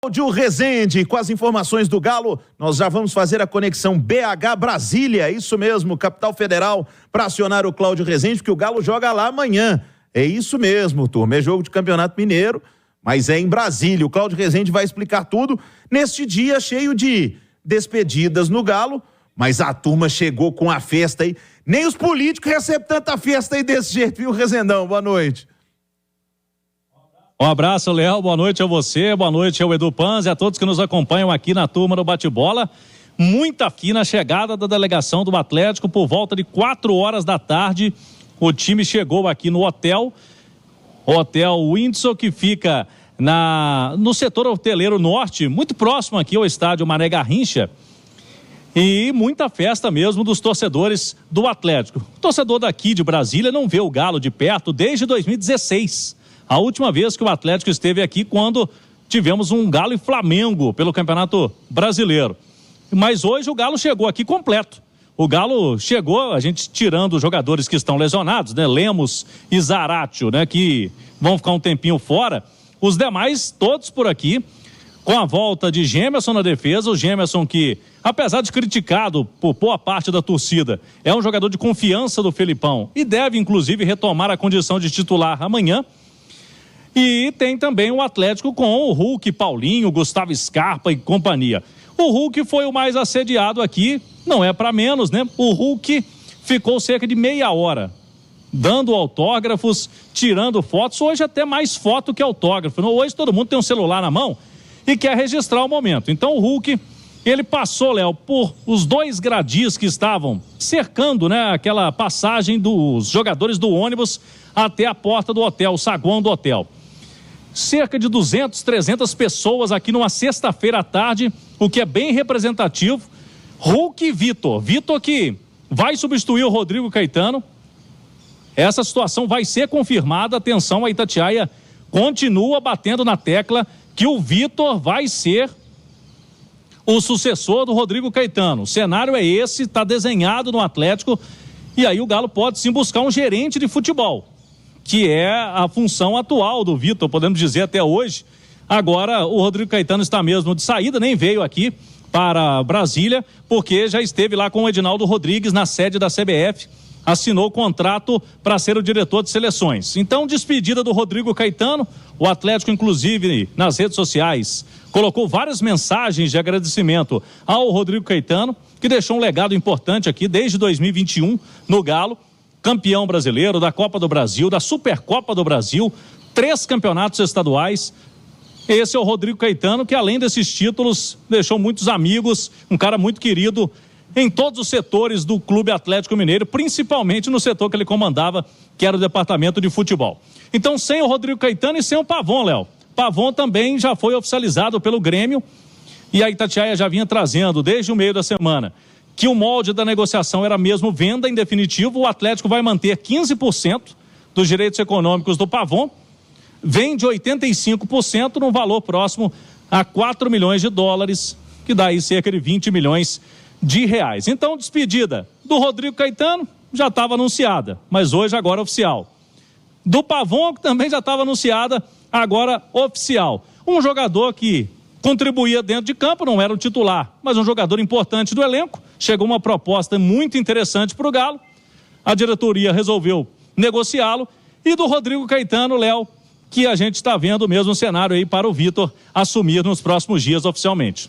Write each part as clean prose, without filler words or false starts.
Cláudio Rezende, com as informações do Galo, nós já vamos fazer a conexão BH-Brasília, isso mesmo, capital federal, para acionar o Cláudio Rezende, porque o Galo joga lá amanhã. É isso mesmo, turma, é jogo de Campeonato Mineiro, mas é em Brasília. O Cláudio Rezende vai explicar tudo neste dia cheio de despedidas no Galo, mas a turma chegou com a festa aí. Nem os políticos recebem tanta festa aí desse jeito, viu, Rezendão? Boa noite. Um abraço, Léo, boa noite a você, boa noite ao Edu Panzi, a todos que nos acompanham aqui na turma do Bate-Bola. Muita fina chegada da delegação do Atlético por volta de 4 horas da tarde. O time chegou aqui no hotel, o Hotel Windsor, que fica no setor hoteleiro norte, muito próximo aqui ao estádio Mané Garrincha. E muita festa mesmo dos torcedores do Atlético. O torcedor daqui de Brasília não vê o Galo de perto desde 2016. A última vez que o Atlético esteve aqui, quando tivemos um Galo e Flamengo pelo Campeonato Brasileiro. Mas hoje o Galo chegou aqui completo. O Galo chegou, a gente tirando os jogadores que estão lesionados, né? Lemos e Zaratio, né? Que vão ficar um tempinho fora. Os demais, todos por aqui, com a volta de Gemerson na defesa. O Gemerson que, apesar de criticado por boa parte da torcida, é um jogador de confiança do Felipão e deve, inclusive, retomar a condição de titular amanhã. E tem também o Atlético com o Hulk, Paulinho, Gustavo Scarpa e companhia. O Hulk foi o mais assediado aqui, não é para menos, né? O Hulk ficou cerca de meia hora dando autógrafos, tirando fotos, hoje até mais foto que autógrafo. Hoje todo mundo tem um celular na mão e quer registrar o momento. Então o Hulk, ele passou, Léo, por os 2 gradis que estavam cercando, né, aquela passagem dos jogadores do ônibus até a porta do hotel, o saguão do hotel. Cerca de 200, 300 pessoas aqui numa sexta-feira à tarde, o que é bem representativo. Hulk e Vitor. Vitor que vai substituir o Rodrigo Caetano. Essa situação vai ser confirmada. Atenção, a Itatiaia continua batendo na tecla que o Vitor vai ser o sucessor do Rodrigo Caetano. O cenário é esse, está desenhado no Atlético. E aí o Galo pode sim buscar um gerente de futebol, que é a função atual do Vitor, podemos dizer até hoje. Agora o Rodrigo Caetano está mesmo de saída, nem veio aqui para Brasília, porque já esteve lá com o Edinaldo Rodrigues na sede da CBF, assinou o contrato para ser o diretor de seleções. Então, despedida do Rodrigo Caetano, o Atlético, inclusive, nas redes sociais, colocou várias mensagens de agradecimento ao Rodrigo Caetano, que deixou um legado importante aqui desde 2021 no Galo. Campeão brasileiro da Copa do Brasil, da Supercopa do Brasil, 3 campeonatos estaduais. Esse é o Rodrigo Caetano, que além desses títulos, deixou muitos amigos, um cara muito querido em todos os setores do Clube Atlético Mineiro, principalmente no setor que ele comandava, que era o departamento de futebol. Então, sem o Rodrigo Caetano e sem o Pavon, Léo. Pavon também já foi oficializado pelo Grêmio e a Itatiaia já vinha trazendo desde o meio da semana que o molde da negociação era mesmo venda em definitivo. O Atlético vai manter 15% dos direitos econômicos do Pavon, vende 85% num valor próximo a 4 milhões de dólares, que dá aí cerca de 20 milhões de reais. Então, despedida do Rodrigo Caetano já estava anunciada, mas hoje agora oficial. Do Pavon, que também já estava anunciada, agora oficial. Um jogador que contribuía dentro de campo, não era o titular, mas um jogador importante do elenco. Chegou uma proposta muito interessante para o Galo, a diretoria resolveu negociá-lo, e do Rodrigo Caetano, Léo, que a gente está vendo o mesmo cenário aí para o Vitor assumir nos próximos dias oficialmente.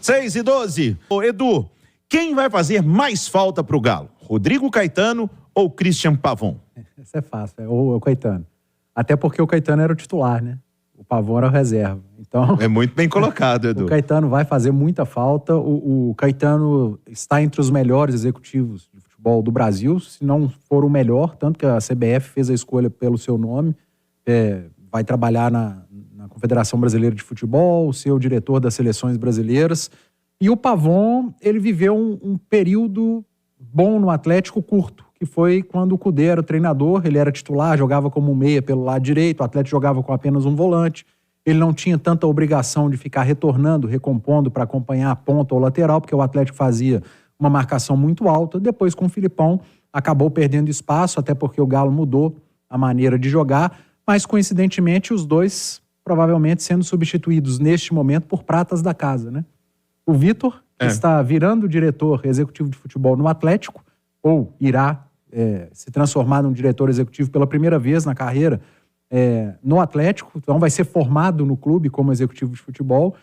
6:12. Ô, Edu, quem vai fazer mais falta para o Galo? Rodrigo Caetano ou Christian Pavon? Isso é fácil, é o Caetano. Até porque o Caetano era o titular, né? O Pavon era o reserva. Então, é muito bem colocado, Edu. O Caetano vai fazer muita falta. O Caetano está entre os melhores executivos de futebol do Brasil, se não for o melhor, tanto que a CBF fez a escolha pelo seu nome. Vai trabalhar na Confederação Brasileira de Futebol, ser o diretor das seleções brasileiras. E o Pavon, ele viveu um período bom no Atlético curto, que foi quando o Cudê era o treinador, ele era titular, jogava como um meia pelo lado direito, o Atlético jogava com apenas um volante, ele não tinha tanta obrigação de ficar retornando, recompondo para acompanhar a ponta ou lateral, porque o Atlético fazia uma marcação muito alta. Depois, com o Filipão, acabou perdendo espaço, até porque o Galo mudou a maneira de jogar, mas coincidentemente os dois provavelmente sendo substituídos neste momento por pratas da casa, né? O Vitor está virando diretor executivo de futebol no Atlético, ou irá se transformar num diretor executivo pela primeira vez na carreira no Atlético, então vai ser formado no clube como executivo de futebol.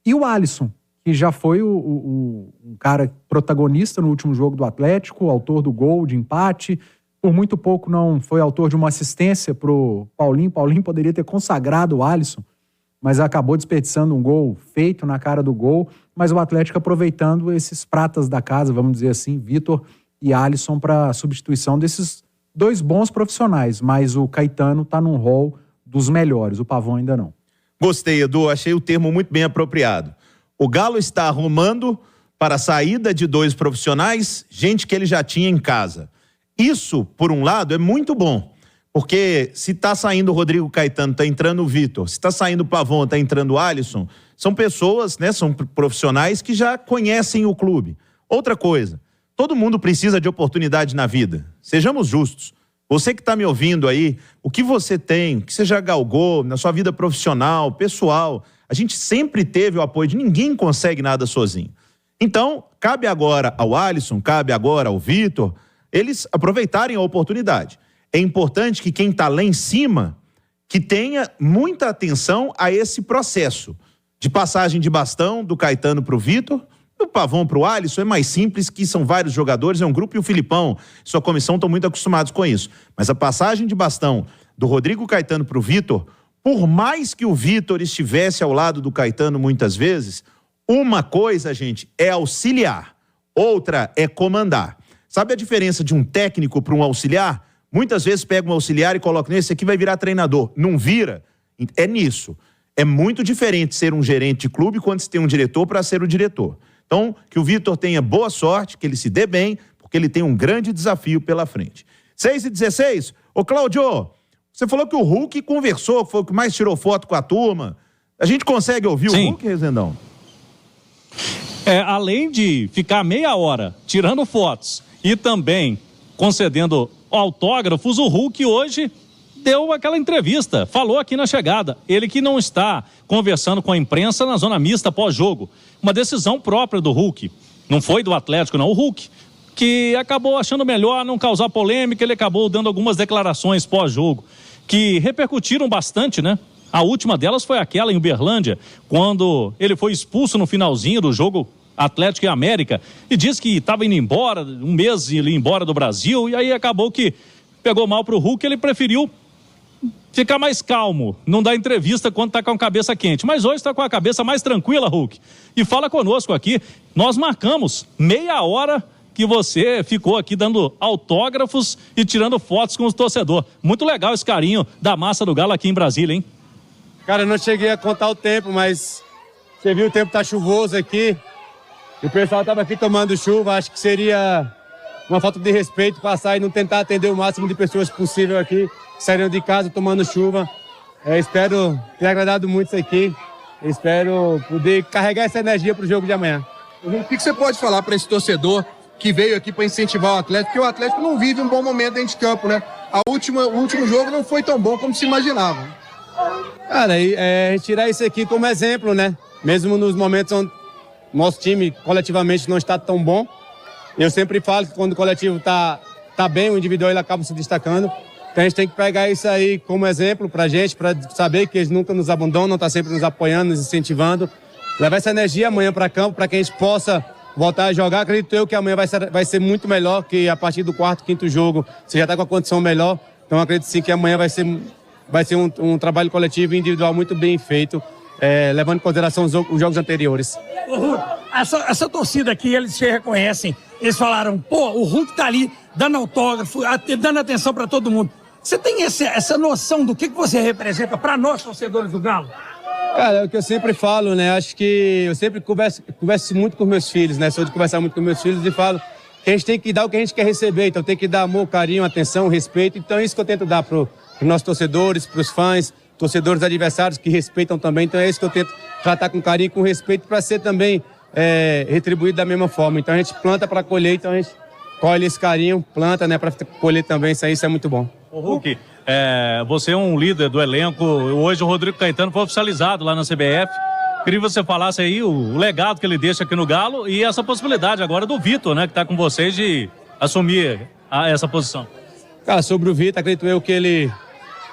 E o Alisson, que já foi um cara protagonista no último jogo do Atlético, autor do gol de empate, por muito pouco não foi autor de uma assistência pro Paulinho. Paulinho poderia ter consagrado o Alisson, mas acabou desperdiçando um gol feito na cara do gol. Mas o Atlético aproveitando esses pratas da casa, vamos dizer assim, Vitor e Alisson, para substituição desses dois bons profissionais. Mas o Caetano está num rol dos melhores, o Pavão ainda não. Gostei, Edu, achei o termo muito bem apropriado. O Galo está arrumando para a saída de dois profissionais, gente que ele já tinha em casa. Isso, por um lado, é muito bom, porque se está saindo o Rodrigo Caetano, está entrando o Vitor, se está saindo o Pavão, está entrando o Alisson, são pessoas, né, são profissionais que já conhecem o clube. Outra coisa, todo mundo precisa de oportunidade na vida, sejamos justos. Você que está me ouvindo aí, o que você tem, o que você já galgou na sua vida profissional, pessoal, a gente sempre teve o apoio de ninguém consegue nada sozinho. Então, cabe agora ao Alisson, cabe agora ao Vitor, eles aproveitarem a oportunidade. É importante que quem está lá em cima, que tenha muita atenção a esse processo de passagem de bastão do Caetano para o Vitor, do Pavão para o Alisson. É mais simples, que são vários jogadores, é um grupo, e o Filipão, sua comissão, estão muito acostumados com isso. Mas a passagem de bastão do Rodrigo Caetano para o Vitor, por mais que o Vitor estivesse ao lado do Caetano muitas vezes, uma coisa, gente, é auxiliar, outra é comandar. Sabe a diferença de um técnico para um auxiliar? Muitas vezes pega um auxiliar e coloca nesse aqui, vai virar treinador. Não vira. É nisso. É muito diferente ser um gerente de clube quando se tem um diretor para ser o diretor. Então, que o Vitor tenha boa sorte, que ele se dê bem, porque ele tem um grande desafio pela frente. 6h16. Ô, Cláudio, você falou que o Hulk conversou, foi o que mais tirou foto com a turma. A gente consegue ouvir o Hulk, Rezendão? Além de ficar meia hora tirando fotos e também concedendo autógrafos, o Hulk hoje deu aquela entrevista, falou aqui na chegada, ele que não está conversando com a imprensa na zona mista pós-jogo, uma decisão própria do Hulk, não foi do Atlético não, o Hulk, que acabou achando melhor não causar polêmica, ele acabou dando algumas declarações pós-jogo, que repercutiram bastante, né? A última delas foi aquela em Uberlândia, quando ele foi expulso no finalzinho do jogo Atlético e América, e disse que estava indo embora, um mês ele ia embora do Brasil, e aí acabou que pegou mal pro Hulk, ele preferiu ficar mais calmo, não dar entrevista quando está com a cabeça quente, mas hoje está com a cabeça mais tranquila, Hulk, e fala conosco aqui. Nós marcamos meia hora que você ficou aqui dando autógrafos e tirando fotos com os torcedores. Muito legal esse carinho da massa do Galo aqui em Brasília, hein? Cara, eu não cheguei a contar o tempo, mas você viu, o tempo tá chuvoso aqui. O pessoal estava aqui tomando chuva, acho que seria uma falta de respeito passar e não tentar atender o máximo de pessoas possível aqui, que saíram de casa tomando chuva. Espero ter agradado muito isso aqui, espero poder carregar essa energia para o jogo de amanhã. O que você pode falar para esse torcedor que veio aqui para incentivar o Atlético, porque o Atlético não vive um bom momento dentro de campo, né? O último jogo não foi tão bom como se imaginava. Cara, tirar isso aqui como exemplo, né? Mesmo nos momentos onde nosso time coletivamente não está tão bom. Eu sempre falo que quando o coletivo tá bem, o individual ele acaba se destacando. Então a gente tem que pegar isso aí como exemplo pra gente, pra saber que eles nunca nos abandonam, tá sempre nos apoiando, nos incentivando. Levar essa energia amanhã para campo, para que a gente possa voltar a jogar. Acredito eu que amanhã vai ser muito melhor, que a partir do quarto, quinto jogo, você já tá com a condição melhor. Então acredito sim que amanhã vai ser um trabalho coletivo e individual muito bem feito, levando em consideração os jogos anteriores. Essa torcida aqui, eles se reconhecem, eles falaram, pô, o Hulk tá ali dando autógrafo, dando atenção para todo mundo. Você tem essa noção do que você representa para nós, torcedores do Galo? Cara, é o que eu sempre falo, né? Acho que eu sempre converso muito com meus filhos, né? Sou de conversar muito com meus filhos e falo que a gente tem que dar o que a gente quer receber. Então tem que dar amor, carinho, atenção, respeito. Então é isso que eu tento dar para os nossos torcedores, para os fãs, torcedores adversários que respeitam também. Então é isso que eu tento tratar com carinho, com respeito, para ser também retribuído da mesma forma. Então a gente planta para colher, então a gente colhe esse carinho, planta, né, para colher também, isso é muito bom. Ô Hulk, você é um líder do elenco, hoje o Rodrigo Caetano foi oficializado lá na CBF. Queria que você falasse aí o legado que ele deixa aqui no Galo e essa possibilidade agora do Vitor, né, que está com vocês, de assumir essa posição. Cara, sobre o Vitor, acredito eu que ele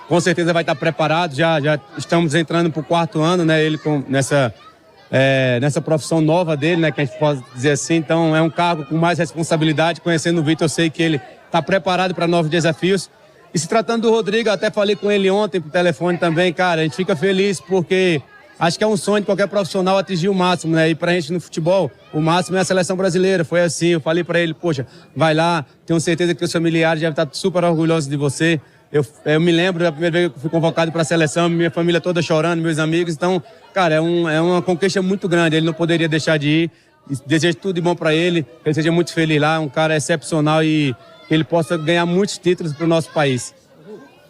com certeza vai estar preparado, já estamos entrando para o 4º ano, né, ele nessa profissão nova dele, né, que a gente pode dizer assim, então é um cargo com mais responsabilidade. Conhecendo o Vitor, eu sei que ele está preparado para novos desafios. E se tratando do Rodrigo, eu até falei com ele ontem por telefone também, cara, a gente fica feliz porque acho que é um sonho de qualquer profissional atingir o máximo, né? E pra gente no futebol, o máximo é a seleção brasileira. Foi assim, eu falei pra ele, poxa, vai lá, tenho certeza que os familiares já devem estar super orgulhosos de você. Eu me lembro da primeira vez que eu fui convocado para a seleção, minha família toda chorando, meus amigos. Então, cara, é uma conquista muito grande. Ele não poderia deixar de ir. Desejo tudo de bom para ele, que ele seja muito feliz lá, um cara excepcional e que ele possa ganhar muitos títulos para o nosso país.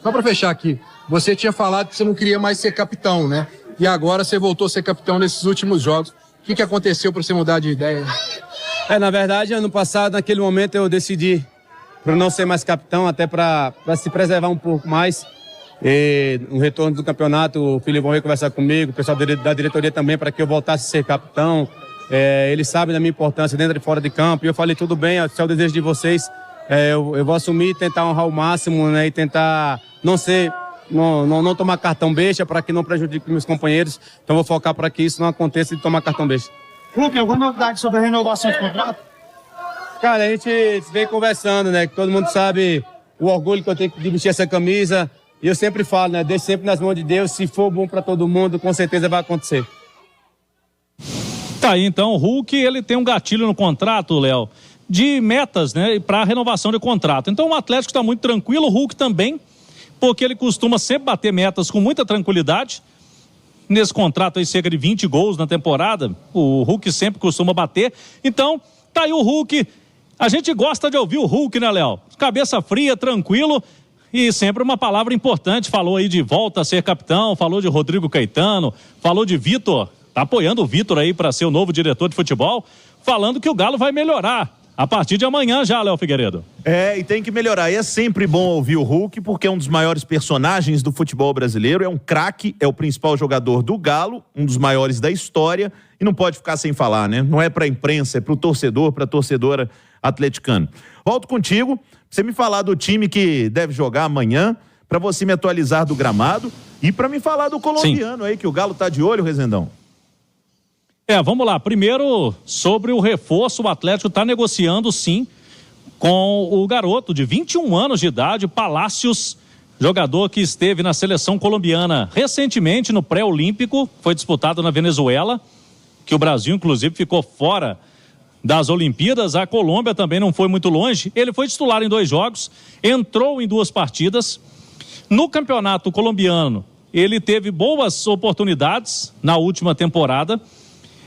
Só para fechar aqui, você tinha falado que você não queria mais ser capitão, né? E agora você voltou a ser capitão nesses últimos jogos. O que aconteceu para você mudar de ideia? Na verdade, ano passado, naquele momento, eu decidi para não ser mais capitão, até para se preservar um pouco mais. E no retorno do campeonato, o Filipão veio conversar comigo, o pessoal da diretoria também, para que eu voltasse a ser capitão. Eles sabem da minha importância dentro e fora de campo. E eu falei, tudo bem, se é o desejo de vocês, eu vou assumir e tentar honrar o máximo, né, e tentar não tomar cartão besta, para que não prejudique meus companheiros. Então vou focar para que isso não aconteça de tomar cartão besta. Hulk, alguma novidade sobre a renovação de contrato? Cara, a gente vem conversando, né? Que todo mundo sabe o orgulho que eu tenho de vestir essa camisa. E eu sempre falo, né? Deixe sempre nas mãos de Deus. Se for bom para todo mundo, com certeza vai acontecer. Tá aí, então, o Hulk, ele tem um gatilho no contrato, Léo, de metas, né? Para renovação de contrato. Então o Atlético está muito tranquilo, o Hulk também, porque ele costuma sempre bater metas com muita tranquilidade. Nesse contrato aí, cerca de 20 gols na temporada, o Hulk sempre costuma bater. Então, tá aí o Hulk. A gente gosta de ouvir o Hulk, né, Léo? Cabeça fria, tranquilo e sempre uma palavra importante. Falou aí de volta a ser capitão, falou de Rodrigo Caetano, falou de Vitor, tá apoiando o Vitor aí para ser o novo diretor de futebol, falando que o Galo vai melhorar a partir de amanhã já, Léo Figueiredo. E tem que melhorar. E é sempre bom ouvir o Hulk, porque é um dos maiores personagens do futebol brasileiro, é um craque, é o principal jogador do Galo, um dos maiores da história, e não pode ficar sem falar, né? Não é pra imprensa, é pro torcedor, pra torcedora atleticano. Volto contigo, pra você me falar do time que deve jogar amanhã, pra você me atualizar do gramado e pra me falar do colombiano. Sim. Aí, que o Galo tá de olho, Rezendão. Vamos lá. Primeiro, sobre o reforço, o Atlético está negociando, sim, com o garoto de 21 anos de idade, Palácios, jogador que esteve na seleção colombiana recentemente no pré-olímpico, foi disputado na Venezuela, que o Brasil, inclusive, ficou fora das Olimpíadas. A Colômbia também não foi muito longe. Ele foi titular em 2 jogos, entrou em 2 partidas. No campeonato colombiano, ele teve boas oportunidades na última temporada.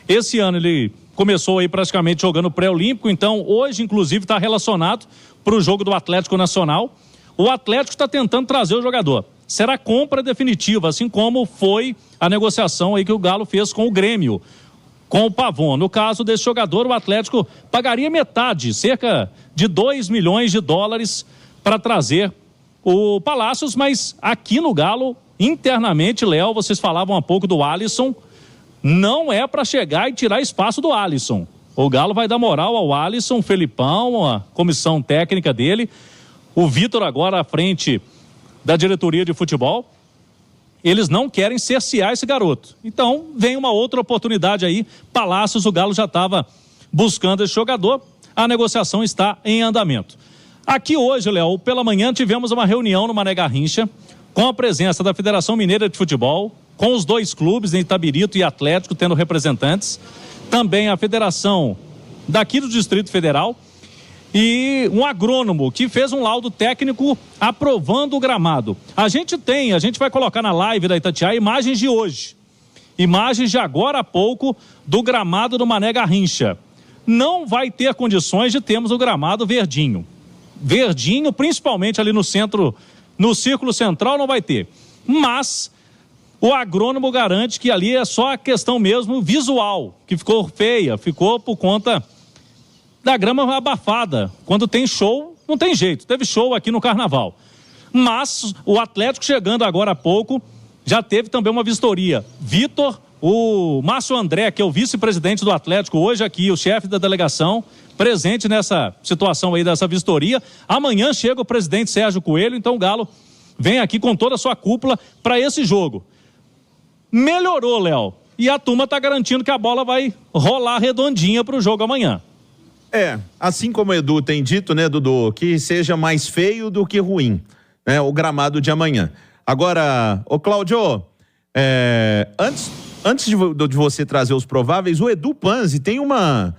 Esse ano ele começou aí praticamente jogando pré-olímpico, então hoje inclusive está relacionado para o jogo do Atlético Nacional. O Atlético está tentando trazer o jogador. Será compra definitiva, assim como foi a negociação aí que o Galo fez com o Grêmio, com o Pavon. No caso desse jogador, o Atlético pagaria metade, cerca de 2 milhões de dólares para trazer o Palácios, mas aqui no Galo, internamente, Léo, vocês falavam há pouco do Alisson, não é para chegar e tirar espaço do Alisson. O Galo vai dar moral ao Alisson, Felipão, a comissão técnica dele, o Vitor agora à frente da diretoria de futebol. Eles não querem cercear esse garoto. Então, vem uma outra oportunidade aí. Palácios, o Galo já estava buscando esse jogador. A negociação está em andamento. Aqui hoje, Léo, pela manhã tivemos uma reunião no Mané Garrincha com a presença da Federação Mineira de Futebol, com os 2 clubes, em Itabirito e Atlético, tendo representantes. Também a Federação daqui do Distrito Federal e um agrônomo que fez um laudo técnico aprovando o gramado. A gente vai colocar na live da Itatiaia imagens de hoje. Imagens de agora há pouco do gramado do Mané Garrincha. Não vai ter condições de termos o gramado verdinho. Verdinho, principalmente ali no centro, no círculo central, não vai ter. Mas o agrônomo garante que ali é só a questão mesmo visual, que ficou feia, ficou por conta da grama abafada. Quando tem show, não tem jeito. Teve show aqui no Carnaval. Mas o Atlético, chegando agora há pouco, já teve também uma vistoria. Vitor, o Márcio André, que é o vice-presidente do Atlético, hoje aqui, o chefe da delegação, presente nessa situação aí dessa vistoria. Amanhã chega o presidente Sérgio Coelho, então o Galo vem aqui com toda a sua cúpula para esse jogo. Melhorou, Léo, e a turma está garantindo que a bola vai rolar redondinha para o jogo amanhã. Assim como o Edu tem dito, né, Dudu, que seja mais feio do que ruim, né, o gramado de amanhã. Agora, ô Cláudio, antes de você trazer os prováveis, o Edu Panzi tem uma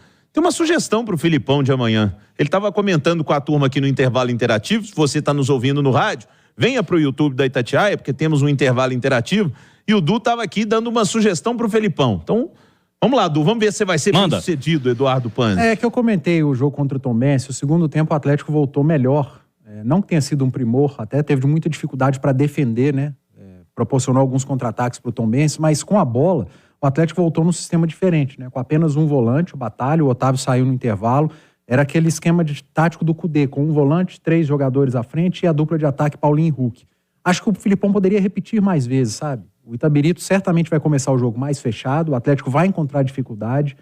sugestão para o Filipão de amanhã. Ele estava comentando com a turma aqui no intervalo interativo. Se você está nos ouvindo no rádio, venha para o YouTube da Itatiaia, porque temos um intervalo interativo. E o Du estava aqui dando uma sugestão para o Felipão. Então, vamos lá, Du, vamos ver se vai ser bem sucedido, Eduardo Panzi. Que eu comentei o jogo contra o Tombense. O segundo tempo o Atlético voltou melhor. Não que tenha sido um primor, até teve muita dificuldade para defender, né? Proporcionou alguns contra-ataques para o Tombense, mas com a bola, o Atlético voltou num sistema diferente, né? Com apenas um volante, o Batalha, o Otávio saiu no intervalo. Era aquele esquema tático do Cudê, com um volante, 3 jogadores à frente e a dupla de ataque Paulinho e Hulk. Acho que o Filipão poderia repetir mais vezes, sabe? O Itabirito certamente vai começar o jogo mais fechado, o Atlético vai encontrar dificuldade.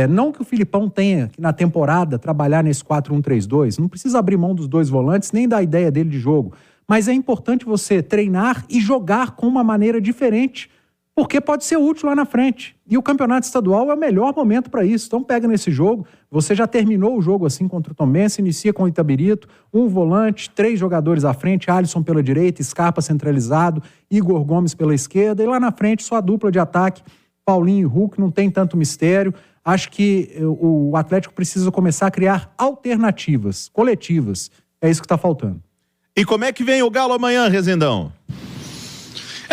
Não que o Filipão tenha que na temporada trabalhar nesse 4-1-3-2, não precisa abrir mão dos 2 volantes nem da ideia dele de jogo, mas é importante você treinar e jogar com uma maneira diferente, porque pode ser útil lá na frente. E o campeonato estadual é o melhor momento para isso. Então pega nesse jogo, você já terminou o jogo assim contra o Tombense, inicia com o Itabirito, um volante, 3 jogadores à frente, Alisson pela direita, Scarpa centralizado, Igor Gomes pela esquerda, e lá na frente só a dupla de ataque, Paulinho e Hulk, não tem tanto mistério. Acho que o Atlético precisa começar a criar alternativas coletivas. É isso que está faltando. E como é que vem o Galo amanhã, Rezendão?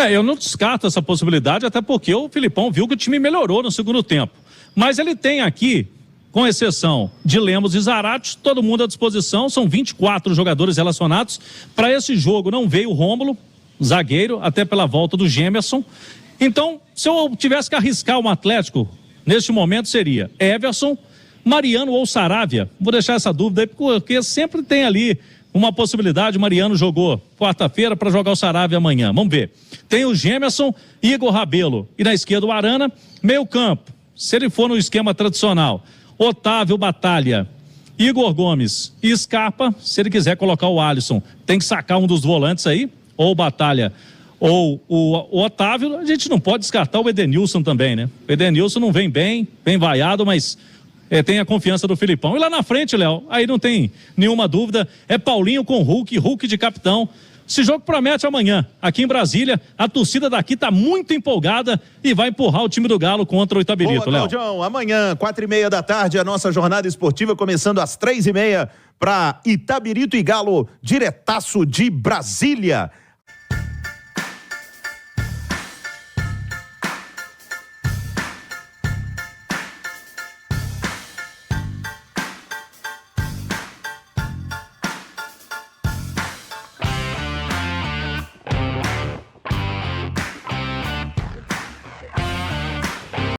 Eu não descarto essa possibilidade, até porque o Filipão viu que o time melhorou no segundo tempo. Mas ele tem aqui, com exceção de Lemos e Zarate, todo mundo à disposição, são 24 jogadores relacionados. Para esse jogo não veio o Rômulo, zagueiro, até pela volta do Gemerson. Então, se eu tivesse que arriscar um Atlético, neste momento seria Everson, Mariano ou Saravia. Vou deixar essa dúvida aí, porque sempre tem ali uma possibilidade. O Mariano jogou quarta-feira para jogar o Saravia amanhã. Vamos ver. Tem o Gemerson, Igor Rabelo e na esquerda o Arana. Meio campo, se ele for no esquema tradicional, Otávio, Batalha, Igor Gomes e Scarpa. Se ele quiser colocar o Alisson, tem que sacar um dos volantes aí, ou o Batalha ou o Otávio. A gente não pode descartar o Edenilson também, né? O Edenilson não vem bem vaiado, mas tem a confiança do Filipão. E lá na frente, Léo, aí não tem nenhuma dúvida, é Paulinho com Hulk de capitão. Esse jogo promete amanhã, aqui em Brasília. A torcida daqui tá muito empolgada e vai empurrar o time do Galo contra o Itabirito, Léo. Claudião, amanhã, 4h30 da tarde, a nossa jornada esportiva começando às 3h30 para Itabirito e Galo, diretaço de Brasília.